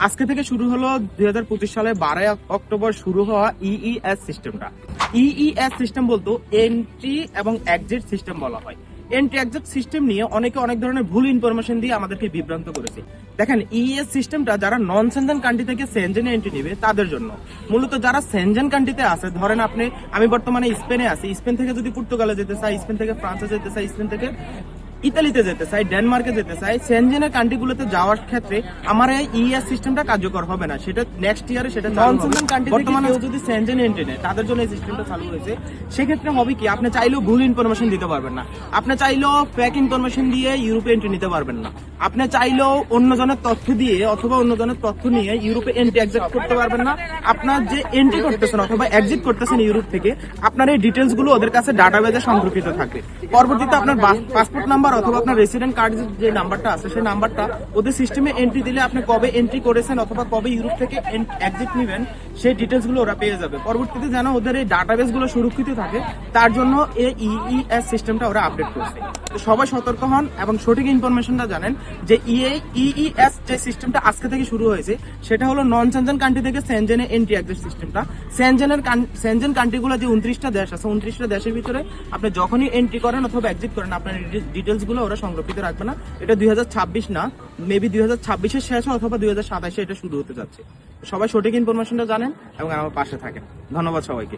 আজকে থেকে শুরু হলো 2025 সালে 12 অক্টোবর শুরু হওয়া ইইএস সিস্টেমটা। ইইএস সিস্টেম বলতে এন্ট্রি এবং এক্সিট সিস্টেম বলা হয়। এন্ট্রি এক্সিট সিস্টেম নিয়ে অনেকে অনেক ধরনের ভুল ইনফরমেশন দিয়ে আমাদেরকে বিভ্রান্ত করেছে। দেখেন, ইইএস সিস্টেমটা যারা নন সেনজেন কান্ট্রি থেকে সেনজেনে এন্ট্রি নেবে তাদের জন্য। মূলত যারা সেনজেন কান্ট্রিতে আছে, ধরেন আমি বর্তমানে স্পেনে আছি, স্পেন থেকে যদি পর্তুগালে যেতে চাই, স্পেন থেকে ফ্রান্সে যেতে চাই, স্পেন থেকে ইতালিতে যেতে চাই, ডেনমার্কে যেতে চাই, সেনজেনের কান্ট্রিগুলোতে যাওয়ার ক্ষেত্রে আমার এই ইএস সিস্টেমটা কার্যকর হবে না। সেটা নেক্সট ইয়ারে সেটা নন সেনজেন কান্ট্রি বর্তমানে যদি সেনজেন এন্ট্রি নেয় তাদের জন্য এই সিস্টেমটা চালু হয়েছে। সেক্ষেত্রে হবে কি, আপনি চাইলেও ভুল ইনফরমেশন দিতে পারবেন না, আপনি চাইলেও ফেক ইনফরমেশন দিয়ে ইউরোপে এন্ট্রি নিতে পারবেন না, আপনি চাইলেও অন্যজনের তথ্য দিয়ে অথবা অন্যজনের তথ্য নিয়ে ইউরোপে এন্ট্রি এক্সিট করতে পারবেন না। আপনার যে এন্ট্রি করতেছেন অথবা এক্সিট করতেছেন ইউরোপ থেকে, আপনার এই ডিটেলস গুলো ওদের কাছে ডাটাবেজে সংরক্ষিত থাকবে। পরবর্তীতে আপনার পাসপোর্ট নাম্বার অথবা আপনার রেসিডেন্ট কার্ড যে নাম্বারটা আছে সেই নাম্বারটা ওদের সিস্টেমে এন্ট্রি দিলে আপনি কবে এন্ট্রি করেছেন অথবা কবে ইউরোপ থেকে এক্সিট নেবেন সেই ডিটেলস গুলো ওরা পেয়ে যাবে। পরবর্তীতে যেন ওদের এই ডাটাবেস গুলো সুরক্ষিত থাকে তার জন্য এই ইইএস সিস্টেমটা ওরা আপডেট করছে। তো সবাই সতর্ক হন এবং সঠিক ইনফরমেশনটা জানেন যে ইইএস যে সিস্টেমটা আজকে থেকে শুরু হয়েছে সেটা হলো নন সেনজেন কান্ট্রি থেকে সেনজেনে এন্ট্রি এক্সিট সিস্টেমটা। সেনজেন কান্ট্রিগুলো যে 29টা দেশ আছে, 29টা দেশের ভিতরে আপনি যখনই এন্ট্রি করেন অথবা এক্সিট করেন আপনার ডিটেলস গুলো ওরা সংরক্ষিত রাখবে না। এটা 2026 না, মেবি 2026-এর শেষে অথবা 2027-এ এটা শুরু হতে যাচ্ছে। সবাই সঠিক ইনফরমেশনটা জানেন এবং আমার পাশে থাকেন। ধন্যবাদ সবাইকে।